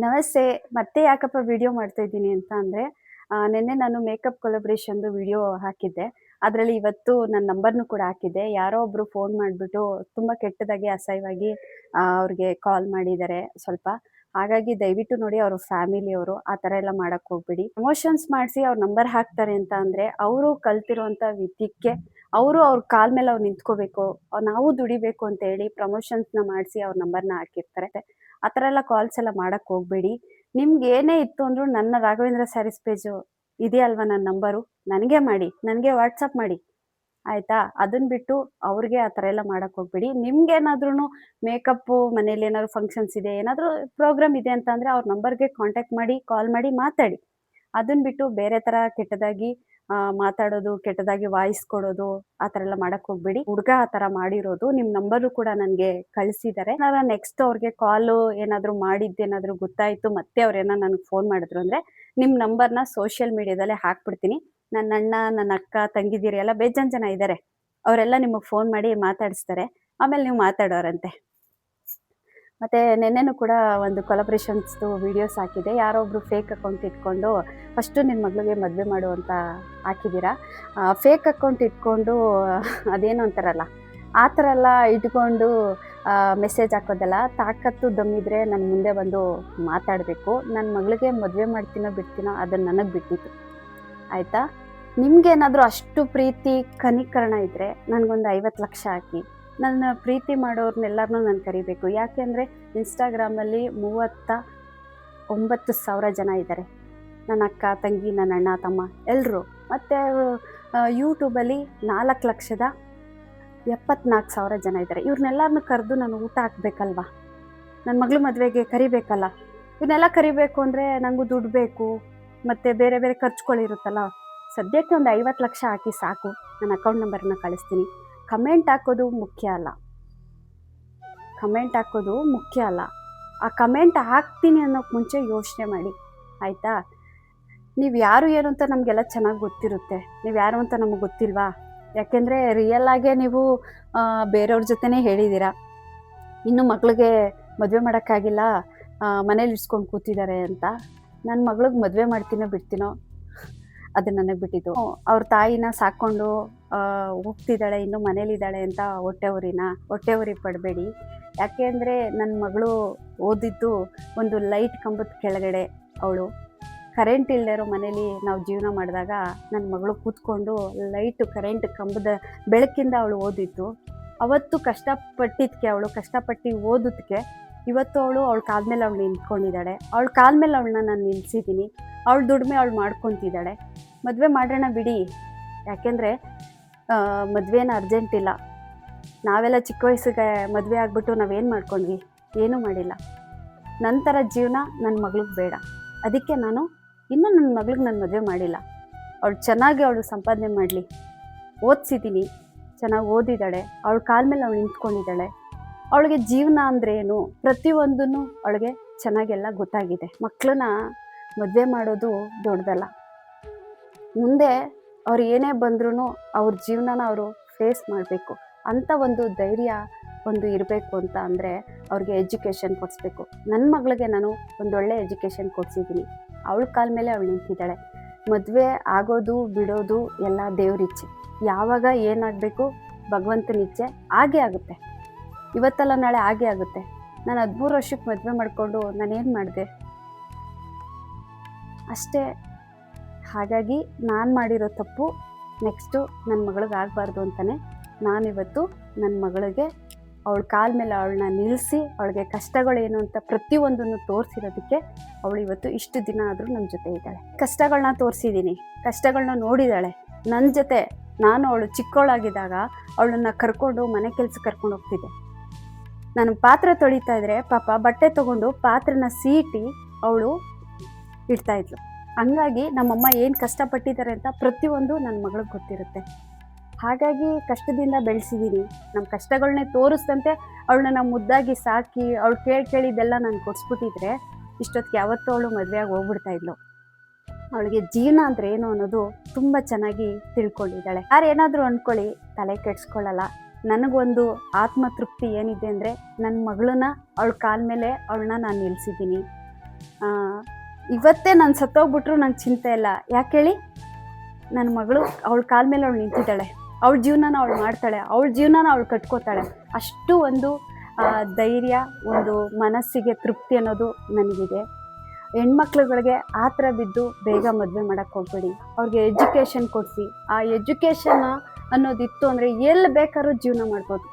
ನಮಸ್ತೆ. ಮತ್ತೆ ಯಾಕಪ್ಪ ವಿಡಿಯೋ ಮಾಡ್ತಾ ಇದ್ದೀನಿ ಅಂತ ಅಂದರೆ, ನಿನ್ನೆ ನಾನು ಮೇಕಪ್ ಕೊಲಬ್ರೇಷನ್‌ದು ವಿಡಿಯೋ ಹಾಕಿದ್ದೆ. ಅದರಲ್ಲಿ ಇವತ್ತು ನನ್ನ ನಂಬರ್‌ನು ಕೂಡ ಹಾಕಿದ್ದೆ. ಯಾರೋ ಒಬ್ಬರು ಫೋನ್ ಮಾಡಿಬಿಟ್ಟು ತುಂಬ ಕೆಟ್ಟದಾಗಿ, ಅಸಹ್ಯವಾಗಿ ಅವ್ರಿಗೆ ಕಾಲ್ ಮಾಡಿದ್ದಾರೆ ಸ್ವಲ್ಪ. ಹಾಗಾಗಿ ದಯವಿಟ್ಟು ನೋಡಿ, ಅವರು ಫ್ಯಾಮಿಲಿಯವರು. ಆ ಥರ ಎಲ್ಲ ಮಾಡಕ್ಕೆ ಹೋಗ್ಬೇಡಿ. ಪ್ರಮೋಷನ್ಸ್ ಮಾಡಿಸಿ ಅವ್ರ ನಂಬರ್ ಹಾಕ್ತಾರೆ ಅಂತ ಅಂದರೆ, ಅವರು ಕಲ್ತಿರೋಂಥ ವಿದ್ಯಕ್ಕೆ ಅವ್ರ ಕಾಲ ಮೇಲೆ ಅವ್ರು ನಿಂತ್ಕೋಬೇಕು. ನಾವು ದುಡಿಬೇಕು ಅಂತ ಹೇಳಿ ಪ್ರಮೋಷನ್ಸ್‌ನ ಮಾಡಿಸಿ ಅವ್ರ ನಂಬರ್‌ನ ಹಾಕಿರ್ತಾರೆ. ಆ ಥರ ಎಲ್ಲ ಕಾಲ್ಸ್ ಎಲ್ಲ ಮಾಡಕ್ಕೆ ಹೋಗ್ಬೇಡಿ. ನಿಮ್ಗೆ ಏನೇ ಇತ್ತು ಅಂದ್ರೂ ನನ್ನ ರಾಘವೇಂದ್ರ ಸ್ಯಾರೀಸ್ ಪೇಜು ಇದೆಯಲ್ವಾ ನನ್ನ ನಂಬರು, ನನಗೆ ಮಾಡಿ, ನನಗೆ ವಾಟ್ಸಪ್ ಮಾಡಿ ಆಯಿತಾ. ಅದನ್ನ ಬಿಟ್ಟು ಅವ್ರಿಗೆ ಆ ಥರ ಎಲ್ಲ ಮಾಡಕ್ಕೆ ಹೋಗ್ಬೇಡಿ. ನಿಮ್ಗೇನಾದ್ರೂ ಮೇಕಪ್ಪು ಮನೇಲಿ ಏನಾದ್ರು ಫಂಕ್ಷನ್ಸ್ ಇದೆ, ಏನಾದರೂ ಪ್ರೋಗ್ರಾಮ್ ಇದೆ ಅಂತ ಅಂದರೆ ಅವ್ರ ನಂಬರ್ಗೆ ಕಾಂಟ್ಯಾಕ್ಟ್ ಮಾಡಿ, ಕಾಲ್ ಮಾಡಿ ಮಾತಾಡಿ. ಅದನ್ನ ಬಿಟ್ಟು ಬೇರೆ ಥರ ಕೆಟ್ಟದಾಗಿ ಮಾತಾಡೋದು, ಕೆಟ್ಟದಾಗಿ ವಾಯ್ಸ್ ಕೊಡೋದು, ಆ ಥರ ಎಲ್ಲ ಮಾಡಕ್ಕೆ ಹೋಗ್ಬೇಡಿ. ಹುಡುಗ ಆ ಥರ ಮಾಡಿರೋದು. ನಿಮ್ಮ ನಂಬರು ಕೂಡ ನನಗೆ ಕಳಿಸಿದ್ದಾರೆ. ನಾನು ನೆಕ್ಸ್ಟ್ ಅವ್ರಿಗೆ ಕಾಲು ಏನಾದರೂ ಮಾಡಿದ್ದೇನಾದರೂ ಗೊತ್ತಾಯಿತು, ಮತ್ತೆ ಅವ್ರೇನೋ ನನಗೆ ಫೋನ್ ಮಾಡಿದ್ರು ಅಂದರೆ ನಿಮ್ಮ ನಂಬರ್ನ ಸೋಷಿಯಲ್ ಮೀಡಿಯಾದಲ್ಲೇ ಹಾಕ್ಬಿಡ್ತೀನಿ. ನನ್ನ ಅಣ್ಣ, ನನ್ನ ಅಕ್ಕ, ತಂಗಿದಿರು ಎಲ್ಲ ಬೇಜಾನ್ ಜನ ಇದ್ದಾರೆ. ಅವರೆಲ್ಲ ನಿಮಗೆ ಫೋನ್ ಮಾಡಿ ಮಾತಾಡಿಸ್ತಾರೆ. ಆಮೇಲೆ ನೀವು ಮಾತಾಡೋರಂತೆ. ಮತ್ತು ನೆನ್ನೆನೂ ಕೂಡ ಒಂದು ಕೊಲಾಬ್ರೇಷನ್ಸ್ದು ವೀಡಿಯೋಸ್ ಹಾಕಿದೆ. ಯಾರೋ ಒಬ್ಬರು ಫೇಕ್ ಅಕೌಂಟ್ ಇಟ್ಕೊಂಡು ಫಸ್ಟು ನಿನ್ನ ಮಗಳಿಗೆ ಮದುವೆ ಮಾಡು ಅಂತ ಹಾಕಿದ್ದೀರಾ. ಫೇಕ್ ಅಕೌಂಟ್ ಇಟ್ಕೊಂಡು ಅದೇನೋ ಅಂತಾರಲ್ಲ, ಆ ಥರ ಎಲ್ಲ ಇಟ್ಕೊಂಡು ಮೆಸೇಜ್ ಹಾಕೋದಲ್ಲ. ತಾಕತ್ತು ದಮ್ಮಿದ್ರೆ ನನ್ನ ಮುಂದೆ ಬಂದು ಮಾತಾಡಬೇಕು. ನನ್ನ ಮಗಳಿಗೆ ಮದುವೆ ಮಾಡ್ತೀನೋ ಬಿಡ್ತೀನೋ ಅದನ್ನು ನನಗೆ ಬಿಟ್ಟಿತ್ತು ಆಯಿತಾ. ನಿಮಗೇನಾದರೂ ಅಷ್ಟು ಪ್ರೀತಿ ಕನಿಕರಣ ಇದ್ದರೆ ನನಗೊಂದು 50 ಲಕ್ಷ ಹಾಕಿ. ನನ್ನ ಪ್ರೀತಿ ಮಾಡೋರ್ನೆಲ್ಲರನ್ನೂ ನಾನು ಕರಿಬೇಕು. ಯಾಕೆ ಅಂದರೆ ಇನ್ಸ್ಟಾಗ್ರಾಮಲ್ಲಿ 39,000 ಜನ ಇದ್ದಾರೆ. ನನ್ನ ಅಕ್ಕ, ತಂಗಿ, ನನ್ನ ಅಣ್ಣ, ತಮ್ಮ ಎಲ್ಲರೂ. ಮತ್ತು ಯೂಟ್ಯೂಬಲ್ಲಿ 4,74,000 ಜನ ಇದ್ದಾರೆ. ಇವ್ರನ್ನೆಲ್ಲರನ್ನೂ ಕರೆದು ನಾನು ಊಟ ಹಾಕಬೇಕಲ್ವ, ನನ್ನ ಮಗಳು ಮದುವೆಗೆ ಕರಿಬೇಕಲ್ಲ. ಇವನ್ನೆಲ್ಲ ಕರಿಬೇಕು ಅಂದರೆ ನನಗೂ ದುಡ್ಡು ಬೇಕು, ಮತ್ತು ಬೇರೆ ಬೇರೆ ಖರ್ಚುಗಳಿರುತ್ತಲ್ಲ. ಸದ್ಯಕ್ಕೆ ಒಂದು 50 ಲಕ್ಷ ಹಾಕಿ ಸಾಕು. ನನ್ನ ಅಕೌಂಟ್ ನಂಬರನ್ನ ಕಳಿಸ್ತೀನಿ. ಕಮೆಂಟ್ ಹಾಕೋದು ಮುಖ್ಯ ಅಲ್ಲ, ಕಮೆಂಟ್ ಹಾಕೋದು ಮುಖ್ಯ ಅಲ್ಲ. ಆ ಕಮೆಂಟ್ ಹಾಕ್ತೀನಿ ಅನ್ನೋಕ್ಕೆ ಮುಂಚೆ ಯೋಚನೆ ಮಾಡಿ ಆಯಿತಾ. ನೀವು ಯಾರು ಏನು ಅಂತ ನಮಗೆಲ್ಲ ಚೆನ್ನಾಗಿ ಗೊತ್ತಿರುತ್ತೆ. ನೀವು ಯಾರು ಅಂತ ನಮಗೆ ಗೊತ್ತಿಲ್ವಾ? ಯಾಕೆಂದರೆ ರಿಯಲ್ಲಾಗೇ ನೀವು ಬೇರೆಯವ್ರ ಜೊತೆನೇ ಹೇಳಿದ್ದೀರಾ. ಇನ್ನು ಮಗಳಿಗೆ ಮದುವೆ ಮಾಡೋಕ್ಕಾಗಿಲ್ಲ, ಮನೇಲಿ ಇಡ್ಸ್ಕೊಂಡು ಕೂತಿದ್ದಾರೆ ಅಂತ. ನನ್ನ ಮಗಳಿಗೆ ಮದುವೆ ಮಾಡ್ತೀನೋ ಬಿಡ್ತೀನೋ ಅದು ನನಗೆ ಬಿಟ್ಟಿದ್ದು. ಅವ್ರ ತಾಯಿನ ಸಾಕ್ಕೊಂಡು ಹೋಗ್ತಿದ್ದಾಳೆ, ಇನ್ನೂ ಮನೇಲಿದ್ದಾಳೆ ಅಂತ ಹೊಟ್ಟೆ ಉರಿ ಪಡಬೇಡಿ. ಯಾಕೆ ಅಂದರೆ ನನ್ನ ಮಗಳು ಓದಿದ್ದು ಒಂದು ಲೈಟ್ ಕಂಬದ ಕೆಳಗಡೆ. ಅವಳು ಕರೆಂಟ್ ಇಲ್ಲದೆ ಇರೋ ಮನೇಲಿ ನಾವು ಜೀವನ ಮಾಡಿದಾಗ ನನ್ನ ಮಗಳು ಕೂತ್ಕೊಂಡು ಲೈಟು ಕರೆಂಟ್ ಕಂಬದ ಬೆಳಕಿಂದ ಅವಳು ಓದಿದ್ದು. ಅವತ್ತು ಕಷ್ಟಪಟ್ಟಿದ್ದಕ್ಕೆ, ಅವಳು ಕಷ್ಟಪಟ್ಟು ಓದೋದಕ್ಕೆ ಇವತ್ತು ಅವಳ ಕಾಲ ಮೇಲೆ ಅವಳು ನಿಂತ್ಕೊಂಡಿದ್ದಾಳೆ. ಅವಳ ಕಾಲ ಮೇಲೆ ಅವಳನ್ನ ನಾನು ನಿಲ್ಲಿಸಿದ್ದೀನಿ. ಅವಳ ದುಡಿಮೆ ಅವಳು ಮಾಡ್ಕೊತಿದ್ದಾಳೆ. ಮದುವೆ ಮಾಡೋಣ ಬಿಡಿ. ಯಾಕೆಂದರೆ ಮದುವೆನ ಅರ್ಜೆಂಟ್ ಇಲ್ಲ. ನಾವೆಲ್ಲ ಚಿಕ್ಕ ವಯಸ್ಸಿಗೆ ಮದುವೆ ಆಗಿಬಿಟ್ಟು ನಾವೇನು ಮಾಡ್ಕೊಂಡ್ವಿ? ಏನೂ ಮಾಡಿಲ್ಲ. ನಂತರ ಜೀವನ ನನ್ನ ಮಗಳಿಗೆ ಬೇಡ. ಅದಕ್ಕೆ ನಾನು ಇನ್ನೂ ನನ್ನ ಮಗಳಿಗೆ ನಾನು ಮದುವೆ ಮಾಡಿಲ್ಲ. ಅವಳು ಚೆನ್ನಾಗಿ ಸಂಪಾದನೆ ಮಾಡಲಿ. ಓದಿಸಿದ್ದೀನಿ, ಚೆನ್ನಾಗಿ ಓದಿದ್ದಾಳೆ, ಅವಳ ಕಾಲ ಮೇಲೆ ಅವಳು ನಿಂತ್ಕೊಂಡಿದ್ದಾಳೆ. ಅವಳಿಗೆ ಜೀವನ ಅಂದರೆ ಏನು ಪ್ರತಿಯೊಂದೂ ಅವಳಿಗೆ ಚೆನ್ನಾಗೆಲ್ಲ ಗೊತ್ತಾಗಿದೆ. ಮಕ್ಕಳನ್ನ ಮದುವೆ ಮಾಡೋದು ದೊಡ್ಡದಲ್ಲ. ಮುಂದೆ ಅವ್ರು ಏನೇ ಬಂದ್ರೂ ಅವ್ರ ಜೀವನನ ಅವರು ಫೇಸ್ ಮಾಡಬೇಕು ಅಂತ ಒಂದು ಧೈರ್ಯ ಇರಬೇಕು ಅಂತ ಅಂದರೆ ಅವ್ರಿಗೆ ಎಜುಕೇಷನ್ ಕೊಡಿಸ್ಬೇಕು. ನನ್ನ ಮಗಳಿಗೆ ನಾನು ಒಂದೊಳ್ಳೆ ಎಜುಕೇಷನ್ ಕೊಡಿಸಿದ್ದೀನಿ. ಅವಳ ಕಾಲ ಮೇಲೆ ಅವಳು ನಿಂತಿದ್ದಾಳೆ. ಮದುವೆ ಆಗೋದು ಬಿಡೋದು ಎಲ್ಲ ದೇವ್ರಿಚ್ಛೆ. ಯಾವಾಗ ಏನಾಗಬೇಕು ಭಗವಂತನ ಇಚ್ಛೆ, ಹಾಗೇ ಆಗುತ್ತೆ. ಇವತ್ತಲ್ಲ ನಾಳೆ ಹಾಗೇ ಆಗುತ್ತೆ. ನಾನು 13 ವರ್ಷಕ್ಕೆ ಮದುವೆ ಮಾಡಿಕೊಂಡು ನಾನೇನು ಮಾಡಿದೆ ಅಷ್ಟೇ. ಹಾಗಾಗಿ ನಾನು ಮಾಡಿರೋ ತಪ್ಪು ನೆಕ್ಸ್ಟು ನನ್ನ ಮಗಳಿಗೆ ಆಗಬಾರ್ದು ಅಂತಲೇ ನಾನಿವತ್ತು ನನ್ನ ಮಗಳಿಗೆ ಅವಳ ಕಾಲ ಮೇಲೆ ಅವಳನ್ನ ನಿಲ್ಲಿಸಿ, ಅವಳಿಗೆ ಕಷ್ಟಗಳೇನು ಅಂತ ಪ್ರತಿಯೊಂದನ್ನು ತೋರಿಸಿರೋದಕ್ಕೆ ಅವಳು ಇವತ್ತು ಇಷ್ಟು ದಿನ ಆದರೂ ನಮ್ಮ ಜೊತೆ ಇದ್ದಾಳೆ. ಕಷ್ಟಗಳನ್ನ ತೋರಿಸಿದ್ದೀನಿ, ಕಷ್ಟಗಳನ್ನ ನೋಡಿದ್ದಾಳೆ ನನ್ನ ಜೊತೆ. ನಾನು ಅವಳು ಚಿಕ್ಕವಳಾಗಿದ್ದಾಗ ಅವಳನ್ನು ಕರ್ಕೊಂಡು ಮನೆ ಕೆಲಸ ಕರ್ಕೊಂಡು ಹೋಗ್ತಿದ್ದೆ. ನಾನು ಪಾತ್ರೆ ತೊಳಿತಾ ಇದ್ದರೆ ಪಾಪ ಬಟ್ಟೆ ತೊಗೊಂಡು ಪಾತ್ರೆನ ಸೀಟಿ ಅವಳು ಇಡ್ತಾಯಿದ್ಲು. ಹಂಗಾಗಿ ನಮ್ಮಮ್ಮ ಏನು ಕಷ್ಟಪಟ್ಟಿದ್ದಾರೆ ಅಂತ ಪ್ರತಿಯೊಂದು ನನ್ನ ಮಗಳಿಗೆ ಗೊತ್ತಿರುತ್ತೆ. ಹಾಗಾಗಿ ಕಷ್ಟದಿಂದ ಬೆಳೆಸಿದ್ದೀನಿ. ನಮ್ಮ ಕಷ್ಟಗಳನ್ನೇ ತೋರಿಸ್ದಂತೆ ಅವಳನ್ನ ನಾವು ಮುದ್ದಾಗಿ ಸಾಕಿ ಅವಳು ಕೇಳಿದ್ದೆಲ್ಲ ನಾನು ಕೊಡಿಸ್ಬಿಟ್ಟಿದ್ರೆ ಇಷ್ಟೊತ್ತಿಗೆ ಯಾವತ್ತೂ ಅವಳು ಮದುವೆಯಾಗಿ ಹೋಗ್ಬಿಡ್ತಾಯಿದ್ಲು. ಅವಳಿಗೆ ಜೀವನ ಅಂದರೆ ಏನು ಅನ್ನೋದು ತುಂಬ ಚೆನ್ನಾಗಿ ತಿಳ್ಕೊಂಡಿದ್ದಾಳೆ. ಯಾರೇನಾದರೂ ಅಂದ್ಕೊಳ್ಳಿ, ತಲೆ ಕೆಡಿಸ್ಕೊಳ್ಳಲ್ಲ. ನನಗೊಂದು ಆತ್ಮತೃಪ್ತಿ ಏನಿದೆ ಅಂದರೆ ನನ್ನ ಮಗಳನ್ನ ಅವಳ ಕಾಲ ಮೇಲೆ ಅವಳನ್ನ ನಾನು ನಿಲ್ಲಿಸಿದ್ದೀನಿ. ಇವತ್ತೇ ನಾನು ಸತ್ತೋಗ್ಬಿಟ್ರು ನಂಗೆ ಚಿಂತೆ ಇಲ್ಲ. ಯಾಕೆ ಹೇಳಿ, ನನ್ನ ಮಗಳು ಅವಳ ಕಾಲ ಮೇಲೆ ಅವಳು ನಿಂತಿದ್ದಾಳೆ, ಅವಳ ಜೀವನನ ಅವಳು ಮಾಡ್ತಾಳೆ, ಅವಳ ಜೀವನನ ಅವಳು ಕಟ್ಕೋತಾಳೆ. ಅಷ್ಟು ಒಂದು ಧೈರ್ಯ, ಒಂದು ಮನಸ್ಸಿಗೆ ತೃಪ್ತಿ ಅನ್ನೋದು ನನಗಿದೆ. ಹೆಣ್ಮಕ್ಳುಗಳಿಗೆ ಆ ಥರ ಬಿದ್ದು ಬೇಗ ಮದುವೆ ಮಾಡೋಕ್ಕೆ ಹೋಗ್ಬೇಡಿ. ಅವ್ರಿಗೆ ಎಜುಕೇಷನ್ ಕೊಡಿಸಿ. ಆ ಎಜುಕೇಷನ್ ಅನ್ನೋದಿತ್ತು ಅಂದರೆ ಎಲ್ಲಿ ಬೇಕಾದ್ರೂ ಜೀವನ ಮಾಡ್ಬೋದು,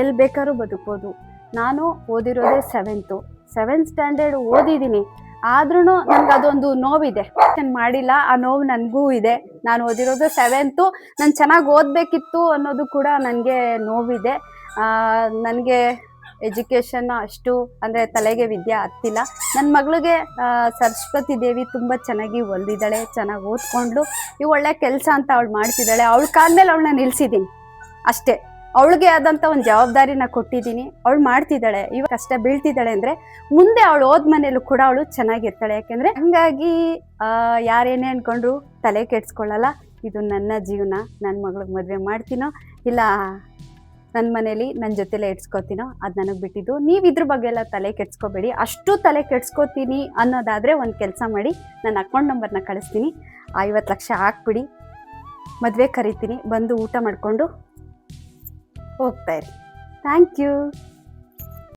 ಎಲ್ಲಿ ಬೇಕಾದ್ರೂ ಬದುಕ್ಬೋದು. ನಾನು ಓದಿರೋದೇ 7th ಸ್ಟ್ಯಾಂಡರ್ಡ್ ಓದಿದ್ದೀನಿ. ಆದ್ರೂ ನನಗೆ ಅದೊಂದು ನೋವಿದೆ, ನಾನು ಮಾಡಿಲ್ಲ, ಆ ನೋವು ನನಗೂ ಇದೆ. ನಾನು ಓದಿರೋದು 7th, ನಾನು ಚೆನ್ನಾಗಿ ಓದಬೇಕಿತ್ತು ಅನ್ನೋದು ಕೂಡ ನನಗೆ ನೋವಿದೆ. ನನಗೆ ಎಜುಕೇಷನ್ ಅಷ್ಟು ಅಂದರೆ ತಲೆಗೆ ವಿದ್ಯೆ ಹತ್ತಿಲ್ಲ. ನನ್ನ ಮಗಳಿಗೆ ಸರಸ್ವತಿ ದೇವಿ ತುಂಬ ಚೆನ್ನಾಗಿ ಹೊಲ್ದಿದ್ದಾಳೆ, ಚೆನ್ನಾಗಿ ಓದ್ಕೊಂಡ್ಲು, ಈ ಒಳ್ಳೆ ಕೆಲಸ ಅಂತ ಅವಳು ಮಾಡ್ತಿದ್ದಾಳೆ. ಅವಳ ಕಾಲ ಮೇಲೆ ಅವಳನ್ನ ನಿಲ್ಲಿಸಿದ್ದೀನಿ ಅಷ್ಟೇ. ಅವಳಿಗೆ ಆದಂಥ ಒಂದು ಜವಾಬ್ದಾರಿನ ಕೊಟ್ಟಿದ್ದೀನಿ, ಅವಳು ಮಾಡ್ತಿದ್ದಾಳೆ. ಇವಾಗ ಕಷ್ಟ ಬೀಳ್ತಿದ್ದಾಳೆ ಅಂದರೆ ಮುಂದೆ ಅವಳು ಹೋದ ಮನೇಲೂ ಕೂಡ ಅವಳು ಚೆನ್ನಾಗಿರ್ತಾಳೆ. ಯಾಕೆಂದರೆ ಹಂಗಾಗಿ ಯಾರೇನೇ ಅಂದ್ಕೊಂಡ್ರು ತಲೆ ಕೆಡ್ಸ್ಕೊಳ್ಳಲ್ಲ. ಇದು ನನ್ನ ಜೀವನ, ನನ್ನ ಮಗಳಿಗೆ ಮದುವೆ ಮಾಡ್ತೀನೋ ಇಲ್ಲ ನನ್ನ ಮನೇಲಿ ನನ್ನ ಜೊತೆಲೇ ಇಡ್ಸ್ಕೊತೀನೋ ಅದು ನನಗೆ ಬಿಟ್ಟಿದ್ದು. ನೀವು ಇದ್ರ ಬಗ್ಗೆ ಎಲ್ಲ ತಲೆ ಕೆಡ್ಸ್ಕೊಬೇಡಿ. ಅಷ್ಟು ತಲೆ ಕೆಡ್ಸ್ಕೊತೀನಿ ಅನ್ನೋದಾದರೆ ಒಂದು ಕೆಲಸ ಮಾಡಿ, ನನ್ನ ಅಕೌಂಟ್ ನಂಬರ್ನ ಕಳಿಸ್ತೀನಿ, 50 ಲಕ್ಷ ಹಾಕ್ಬಿಡಿ, ಮದುವೆ ಕರಿತೀನಿ, ಬಂದು ಊಟ ಮಾಡಿಕೊಂಡು ಹೋಗ್ತಾಯಿರಿ. Thank you.